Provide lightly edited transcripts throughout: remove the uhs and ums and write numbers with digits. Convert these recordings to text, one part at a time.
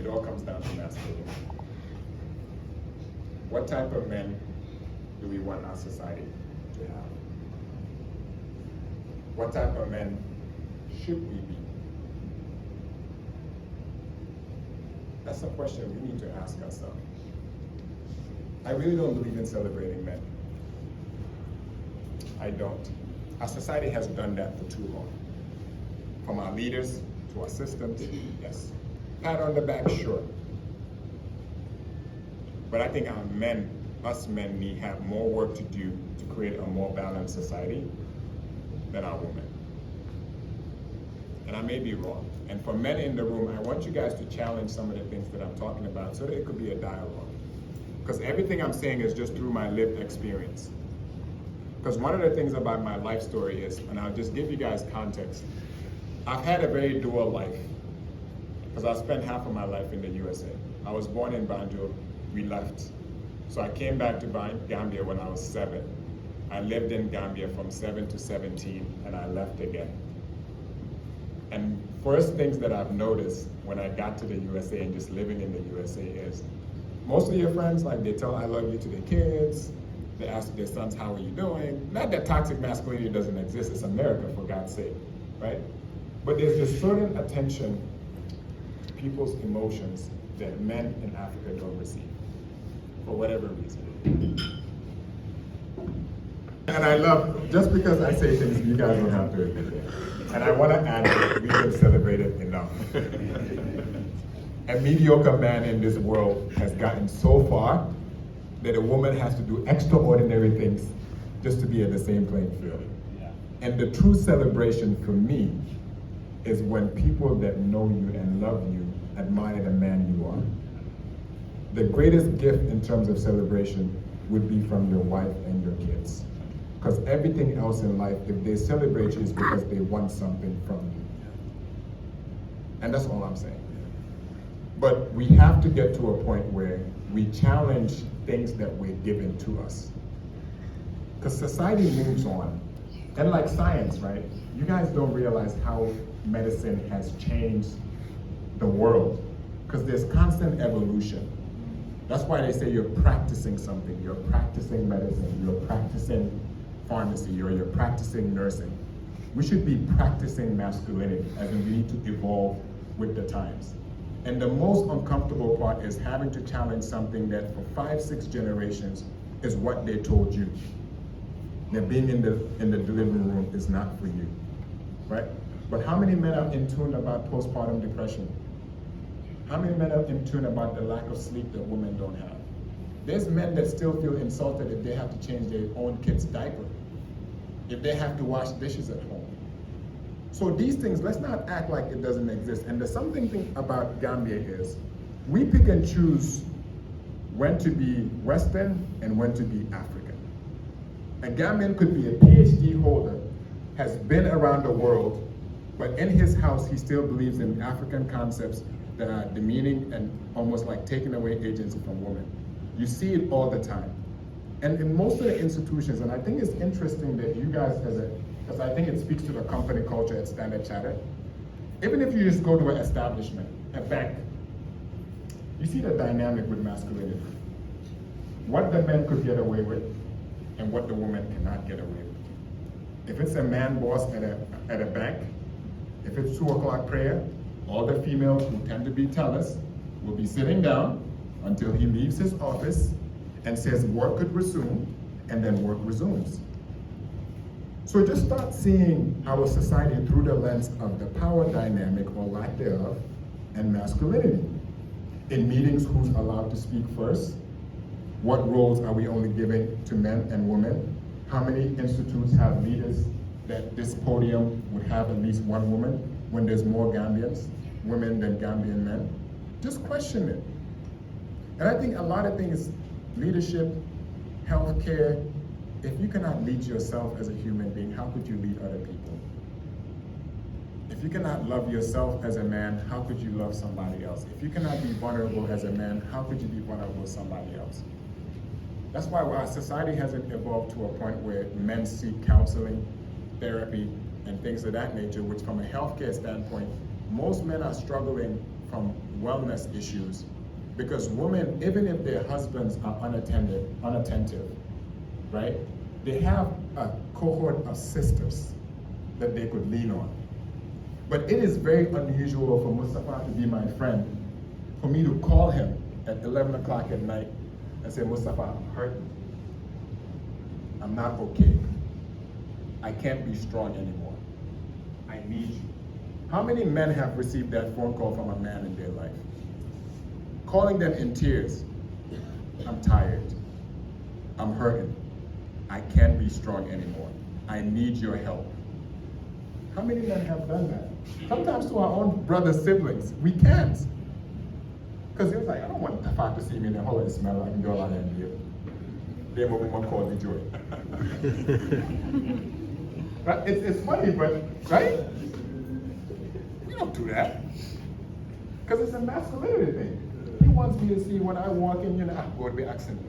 it all comes down to masculinity. What type of men do we want our society to have? What type of men should we be? That's a question we need to ask ourselves. I really don't believe in celebrating men. I don't. Our society has done that for too long. From our leaders to our systems, yes. Pat on the back, sure. But I think us men need have more work to do to create a more balanced society than our women. And I may be wrong. And for men in the room, I want you guys to challenge some of the things that I'm talking about so that it could be a dialogue. Because everything I'm saying is just through my lived experience. Because one of the things about my life story is, and I'll just give you guys context, I've had a very dual life. Because I spent half of my life in the USA. I was born in Banjul, we left. So I came back to Gambia when I was 7. I lived in Gambia from 7 to 17, and I left again. And first things that I've noticed when I got to the USA and just living in the USA is, most of your friends, like they tell I love you to their kids, they ask their sons, how are you doing? Not that toxic masculinity doesn't exist, it's America, for God's sake, right? But there's this certain attention to people's emotions that men in Africa don't receive, for whatever reason. And I love, just because I say things, you guys don't have to admit it. And I want to add that we can celebrate it enough. A mediocre man in this world has gotten so far that a woman has to do extraordinary things just to be at the same playing field. Yeah. And the true celebration for me is when people that know you and love you admire the man you are. The greatest gift in terms of celebration would be from your wife and your kids. Because everything else in life, if they celebrate you, is because they want something from you. And that's all I'm saying. But we have to get to a point where we challenge things that were given to us. Because society moves on. And like science, right? You guys don't realize how medicine has changed the world. Because there's constant evolution. That's why they say you're practicing something. You're practicing medicine. You're practicing pharmacy, or you're practicing nursing. We should be practicing masculinity, as in we need to evolve with the times. And the most uncomfortable part is having to challenge something that for 5-6 generations is what they told you. That being in the living room is not for you, right? But how many men are in tune about postpartum depression? How many men are in tune about the lack of sleep that women don't have? There's men that still feel insulted if they have to change their own kid's diaper, if they have to wash dishes at home. So these things, let's not act like it doesn't exist. And the something thing about Gambia is, we pick and choose when to be Western and when to be African. A Gambian could be a PhD holder, has been around the world, but in his house he still believes in African concepts that are demeaning and almost like taking away agency from women. You see it all the time. And in most of the institutions, and I think it's interesting that you guys, because I think it speaks to the company culture at Standard Chartered, even if you just go to an establishment, a bank, you see the dynamic with masculinity. What the men could get away with and what the woman cannot get away with. If it's a man boss at a bank, if it's 2 o'clock prayer, all the females who tend to be tellers will be sitting down until he leaves his office and says work could resume, and then work resumes. So just start seeing our society through the lens of the power dynamic or lack thereof and masculinity. In meetings, who's allowed to speak first? What roles are we only giving to men and women? How many institutes have leaders that this podium would have at least one woman when there's more Gambians, women than Gambian men? Just question it. And I think a lot of things, leadership, healthcare, if you cannot lead yourself as a human being, how could you lead other people? If you cannot love yourself as a man, how could you love somebody else? If you cannot be vulnerable as a man, how could you be vulnerable with somebody else? That's why our society hasn't evolved to a point where men seek counseling, therapy, and things of that nature, which from a healthcare standpoint, most men are struggling from wellness issues, because women, even if their husbands are unattentive, right? They have a cohort of sisters that they could lean on. But it is very unusual for Mustafa to be my friend, for me to call him at 11 o'clock at night and say, Mustafa, I'm hurt. I'm not okay. I can't be strong anymore. I need you. How many men have received that phone call from a man in their life? Calling them in tears. I'm tired. I'm hurting. I can't be strong anymore. I need your help. How many men have done that? Sometimes to our own brother siblings, we can't. Because he was like, I don't want the father to see me in the hole and smell like a lot of here. They're moving one call me joy. Right? It's funny, but, right? We don't do that. Because it's a masculinity thing. He wants me to see when I walk in, I'm going to be accent.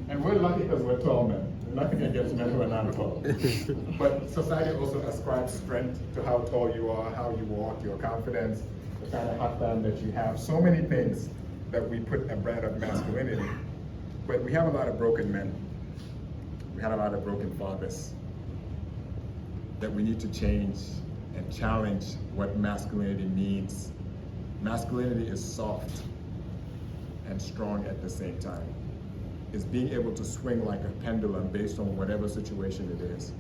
And we're lucky because we're tall men. Nothing against men who are not tall. But society also ascribes strength to how tall you are, how you walk, your confidence, the kind of hotband that you have. So many things that we put a brand of masculinity. But we have a lot of broken men. We have a lot of broken fathers that we need to change and challenge what masculinity means. Masculinity is soft and strong at the same time. It's being able to swing like a pendulum based on whatever situation it is.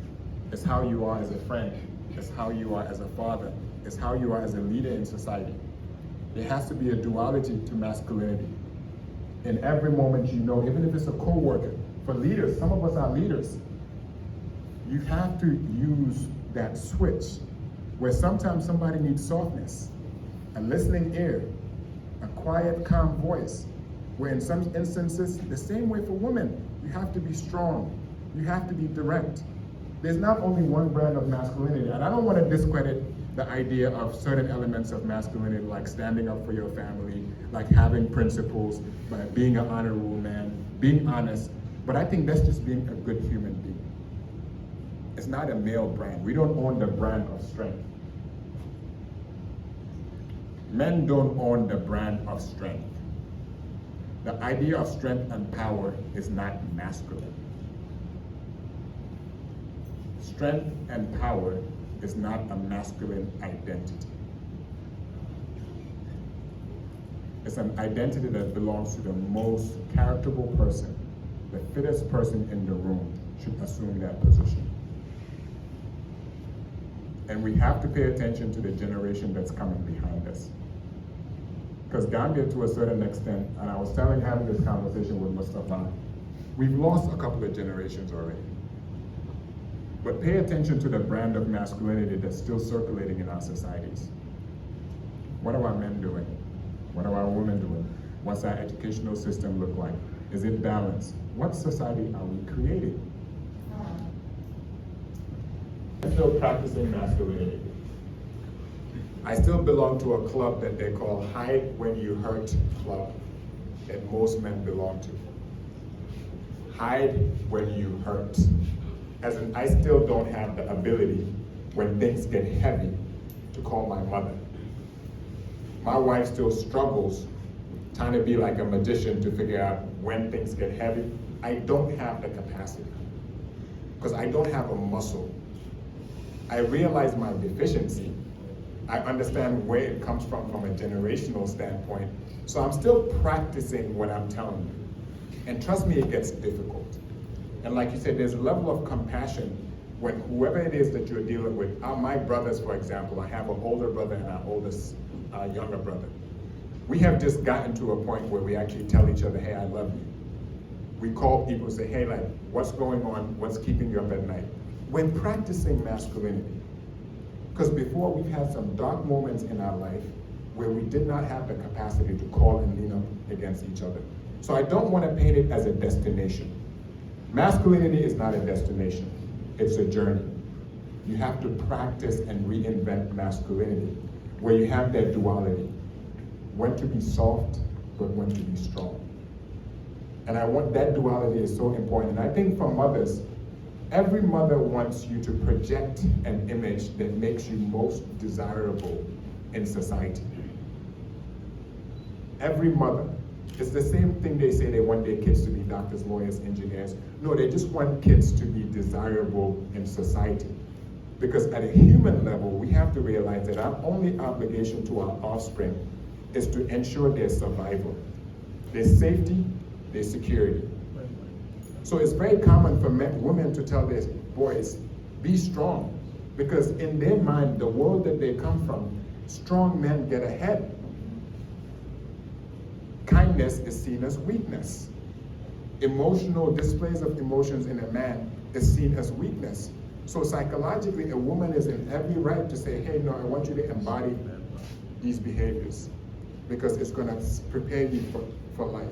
It's how you are as a friend. It's how you are as a father. It's how you are as a leader in society. There has to be a duality to masculinity. In every moment, even if it's a co-worker, for leaders, some of us are leaders, you have to use that switch where sometimes somebody needs softness, a listening ear, a quiet, calm voice, where in some instances, the same way for women, you have to be strong, you have to be direct. There's not only one brand of masculinity, and I don't want to discredit the idea of certain elements of masculinity, like standing up for your family, like having principles, like being an honorable man, being honest, but I think that's just being a good human being. It's not a male brand. We don't own the brand of strength. Men don't own the brand of strength. The idea of strength and power is not masculine. Strength and power is not a masculine identity. It's an identity that belongs to the most characterable person. The fittest person in the room should assume that position. And we have to pay attention to the generation that's coming behind us. Because Gambia, to a certain extent, and I was having this conversation with Mustafa, we've lost a couple of generations already. But pay attention to the brand of masculinity that's still circulating in our societies. What are our men doing? What are our women doing? What's our educational system look like? Is it balanced? What society are we creating? I'm still practicing masculinity. I still belong to a club that they call Hide When You Hurt Club, that most men belong to. Hide when you hurt. As in, I still don't have the ability, when things get heavy, to call my mother. My wife still struggles trying to be like a magician to figure out when things get heavy. I don't have the capacity, because I don't have a muscle. I realize my deficiency. I understand where it comes from a generational standpoint. So I'm still practicing what I'm telling you. And trust me, it gets difficult. And like you said, there's a level of compassion when whoever it is that you're dealing with. My brothers, for example, I have an older brother and an oldest younger brother. We have just gotten to a point where we actually tell each other, hey, I love you. We call people and say, hey, like, what's going on? What's keeping you up at night? When practicing masculinity. Because before, we've had some dark moments in our life where we did not have the capacity to call and lean up against each other. So I don't want to paint it as a destination. Masculinity is not a destination, it's a journey. You have to practice and reinvent masculinity, where you have that duality, when to be soft, but when to be strong. And that duality is so important. And I think for mothers, every mother wants you to project an image that makes you most desirable in society. Every mother. It's the same thing they say they want their kids to be doctors, lawyers, engineers. No, they just want kids to be desirable in society. Because at a human level, we have to realize that our only obligation to our offspring is to ensure their survival, their safety, their security. So it's very common for women to tell their boys, be strong. Because in their mind, the world that they come from, strong men get ahead. Kindness is seen as weakness. Emotional displays of emotions in a man is seen as weakness. So psychologically, a woman is in every right to say, hey, no, I want you to embody these behaviors because it's going to prepare you for life.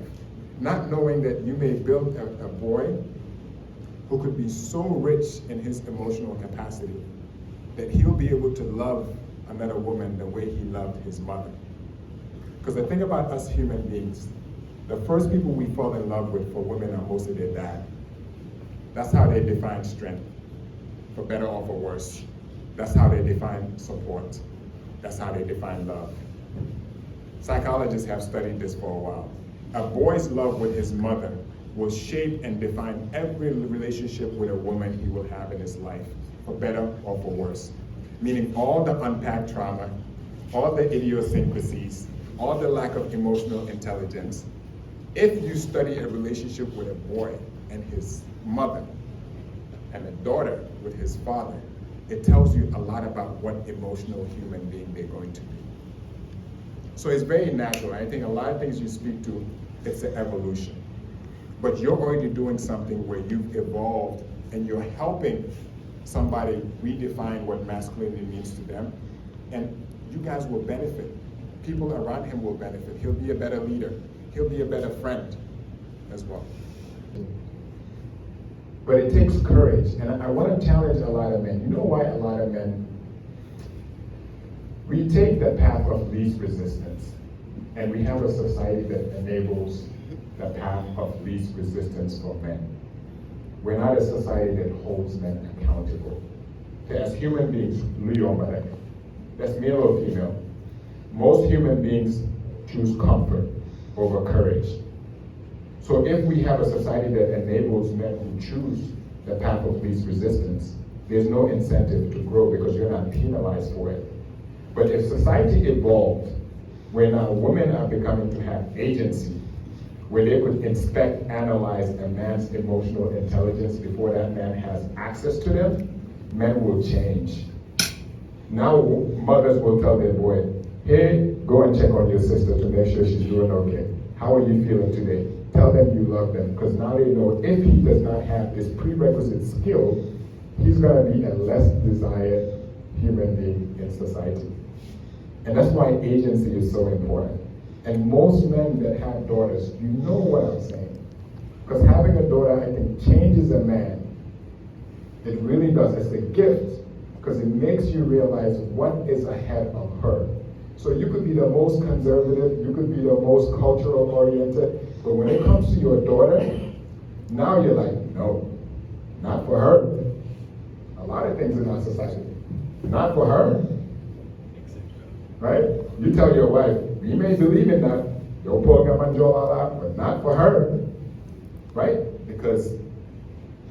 Not knowing that you may build a boy who could be so rich in his emotional capacity that he'll be able to love another woman the way he loved his mother. Because the thing about us human beings, the first people we fall in love with for women are mostly their dad. That's how they define strength, for better or for worse. That's how they define support. That's how they define love. Psychologists have studied this for a while. A boy's love with his mother will shape and define every relationship with a woman he will have in his life, for better or for worse. Meaning all the unpacked trauma, all the idiosyncrasies, all the lack of emotional intelligence. If you study a relationship with a boy and his mother, and a daughter with his father, it tells you a lot about what emotional human being they're going to be. So it's very natural. I think a lot of things you speak to, it's an evolution. But you're already doing something where you've evolved and you're helping somebody redefine what masculinity means to them. And you guys will benefit. People around him will benefit. He'll be a better leader. He'll be a better friend as well. But it takes courage, and I want to challenge a lot of men. You know why a lot of men, we take the path of least resistance, and we have a society that enables the path of least resistance for men. We're not a society that holds men accountable. As human beings, that's male or female. Most human beings choose comfort over courage. So if we have a society that enables men who choose the path of least resistance, there's no incentive to grow because you're not penalized for it. But if society evolved, where now women are becoming to have agency, where they could inspect, analyze a man's emotional intelligence before that man has access to them, men will change. Now mothers will tell their boy, hey, go and check on your sister to make sure she's doing okay. How are you feeling today? Tell them you love them, because now they know if he does not have this prerequisite skill, he's going to be a less desired human being in society. And that's why agency is so important. And most men that have daughters, you know what I'm saying. Because having a daughter, I think, changes a man. It really does. It's a gift, because it makes you realize what is ahead of her. So you could be the most conservative, you could be the most cultural oriented, but when it comes to your daughter, now you're like, no, not for her. A lot of things in our society, not for her. Right? You tell your wife, we may believe in that, but not for her. Right? Because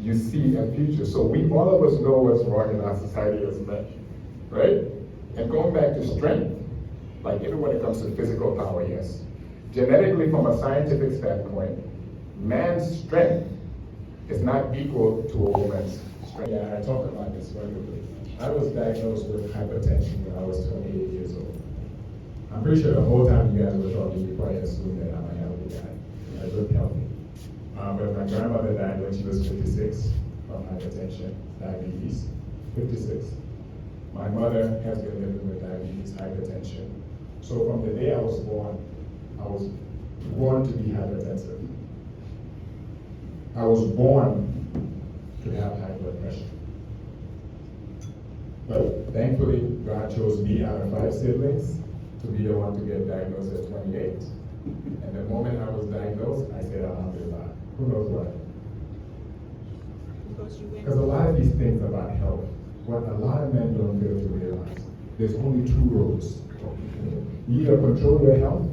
you see a future. So all of us know what's wrong in our society as men. Right? And going back to strength, like even when it comes to physical power, yes. Genetically, from a scientific standpoint, man's strength is not equal to a woman's strength. Yeah, I talk about this regularly. I was diagnosed with hypertension when I was 28 years old. I'm pretty sure the whole time you guys were talking, you probably assumed that I'm a healthy guy. I look healthy. But my grandmother died when she was 56 from hypertension, diabetes, 56. My mother has been living with diabetes, hypertension. So from the day I was born to be hypertensive. I was born to have high blood pressure. But thankfully, God chose me out of 5 siblings to be the one to get diagnosed at 28. And the moment I was diagnosed, I said, Alhamdulillah. Who knows why? Because a lot of these things about health, what a lot of men don't fail to realize, there's only 2 roads. You either control your health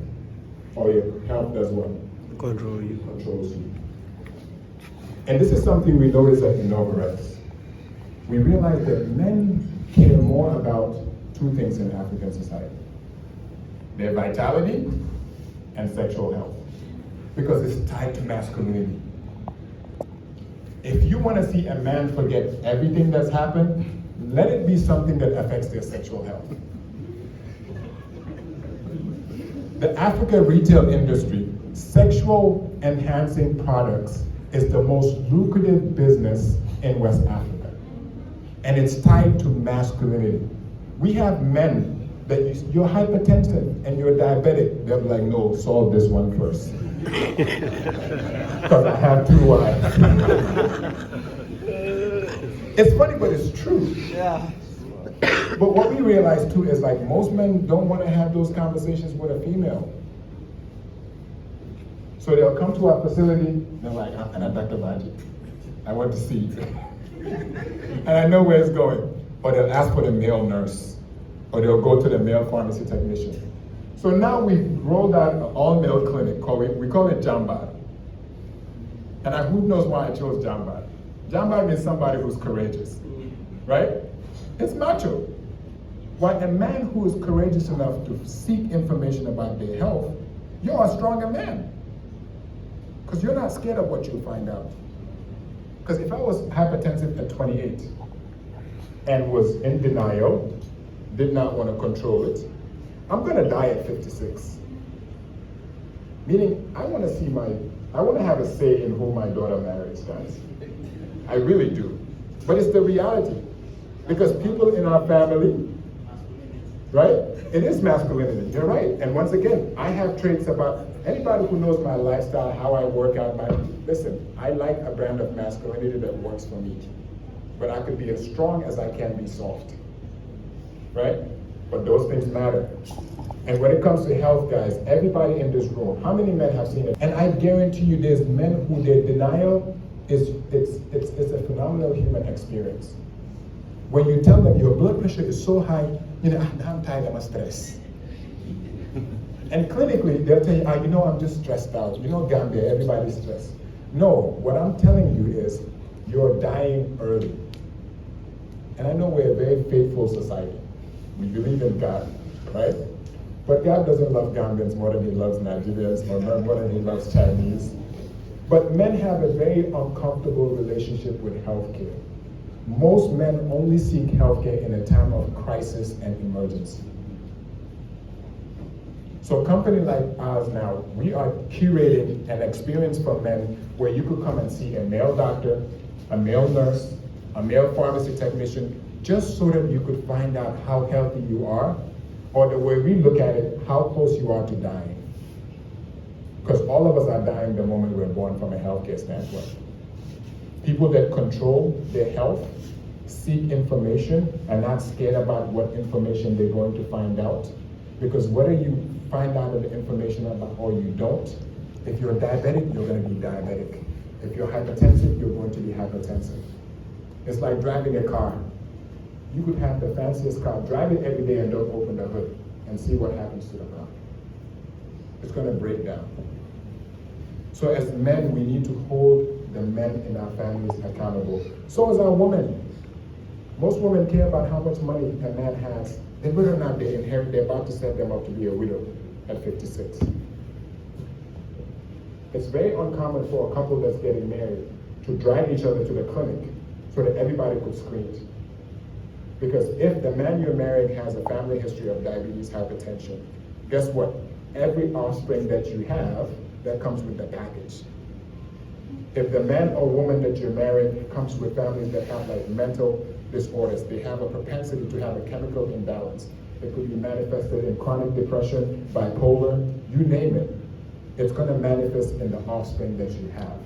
or your health does what? Control you. Controls you. And this is something we notice at Innovarex. We realize that men care more about two things in African society: their vitality and sexual health, because it's tied to masculinity. If you want to see a man forget everything that's happened, let it be something that affects their sexual health. The Africa retail industry, sexual enhancing products, is the most lucrative business in West Africa. And it's tied to masculinity. We have men that you're hypertensive and you're diabetic. They're like, no, solve this one first. Because I have 2 wives. It's funny, but it's true. Yeah. But what we realize too is like most men don't want to have those conversations with a female. So they'll come to our facility, and they're like, and I'm Dr. Baji. I want to see you. And I know where it's going. Or they'll ask for the male nurse. Or they'll go to the male pharmacy technician. So now we've rolled out an all-male clinic, we call it Jambar. And who knows why I chose Jambar? Jambar means somebody who's courageous, right? It's macho. Why a man who is courageous enough to seek information about their health, you're a stronger man. Because you're not scared of what you'll find out. Because if I was hypertensive at 28 and was in denial, did not want to control it, I'm going to die at 56. Meaning, I want to have a say in who my daughter marries, guys. I really do. But it's the reality. Because people in our family, right? It is masculinity, you're right. And once again, I have traits about, anybody who knows my lifestyle, how I work out, listen, I like a brand of masculinity that works for me. But I could be as strong as I can be soft, right? But those things matter. And when it comes to health, guys, everybody in this room, how many men have seen it? And I guarantee you there's men who their denial it's a phenomenal human experience. When you tell them your blood pressure is so high, I'm tired, I'm stressed. And clinically, they'll tell you, I'm just stressed out. Gambia, everybody's stressed. No, what I'm telling you is you're dying early. And I know we're a very faithful society. We believe in God, right? But God doesn't love Gambians more than he loves Nigerians, or more than he loves Chinese. But men have a very uncomfortable relationship with healthcare. Most men only seek healthcare in a time of crisis and emergency. So a company like ours now, we are curating an experience for men where you could come and see a male doctor, a male nurse, a male pharmacy technician, just so that you could find out how healthy you are, or the way we look at it, how close you are to dying. Because all of us are dying the moment we're born from a healthcare standpoint. People that control their health, seek information, are not scared about what information they're going to find out. Because whether you find out the information about or you don't, if you're diabetic, you're going to be diabetic. If you're hypertensive, you're going to be hypertensive. It's like driving a car. You could have the fanciest car, drive it every day and don't open the hood and see what happens to the car. It's going to break down. So as men, we need to hold the men in our families accountable. So as our women. Most women care about how much money a man has. They whether or not they inherit, they're about to set them up to be a widow at 56. It's very uncommon for a couple that's getting married to drive each other to the clinic so that everybody could screen it. Because if the man you're marrying has a family history of diabetes, hypertension, guess what? Every offspring that you have, that comes with the package. If the man or woman that you're marrying comes with families that have like mental disorders, they have a propensity to have a chemical imbalance. It could be manifested in chronic depression, bipolar, you name it. It's going to manifest in the offspring that you have.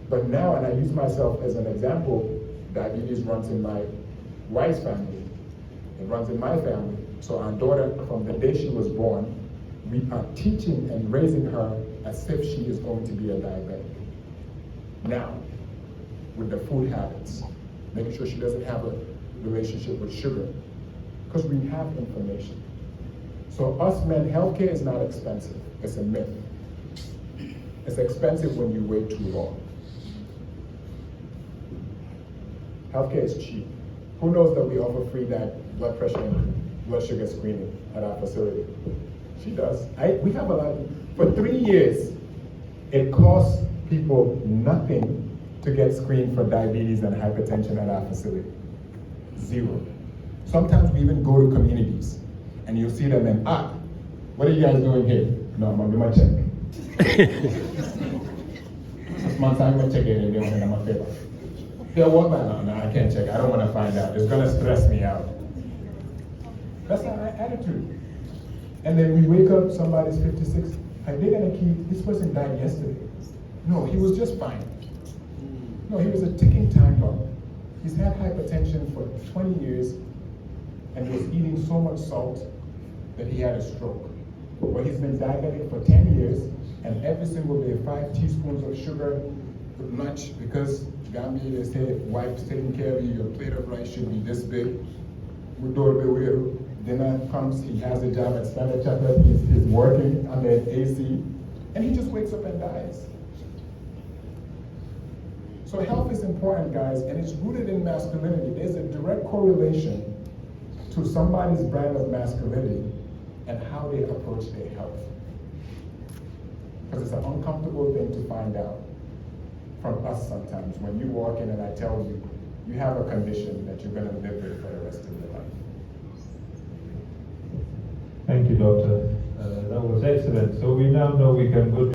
But now, and I use myself as an example, diabetes runs in my wife's family. It runs in my family. So our daughter, from the day she was born, we are teaching and raising her as if she is going to be a diabetic. Now, with the food habits, making sure she doesn't have a relationship with sugar, because we have information. So us men, healthcare is not expensive. It's a myth. It's expensive when you wait too long. Healthcare is cheap. Who knows that we offer free blood pressure and blood sugar screening at our facility? She does. We have a lot. For 3 years, it costs people nothing to get screened for diabetes and hypertension at our facility. Zero. Sometimes we even go to communities and you'll see them and, what are you guys doing here? No, I'm gonna do my check. 6 months, I'm gonna check it and they're gonna my favor. They'll walk by, no, I can't check. I don't wanna find out. It's gonna stress me out. That's our attitude. And then we wake up, somebody's 56, and they're gonna keep, this person died yesterday. No, he was just fine. No, he was a ticking time bomb. He's had hypertension for 20 years and was eating so much salt that he had a stroke. But he's been diabetic for 10 years, and every single day, 5 teaspoons of sugar with lunch, because Gambia, they say, wife's taking care of you, your plate of rice should be this big. Dinner comes, he has a job at Standard Chartered, he's working under AC, and he just wakes up and dies. So health is important, guys, and it's rooted in masculinity. There's a direct correlation to somebody's brand of masculinity and how they approach their health. Because it's an uncomfortable thing to find out from us sometimes when you walk in and I tell you, you have a condition that you're going to live with for the rest of your life. Thank you, Doctor. That was excellent. So we now know we can go to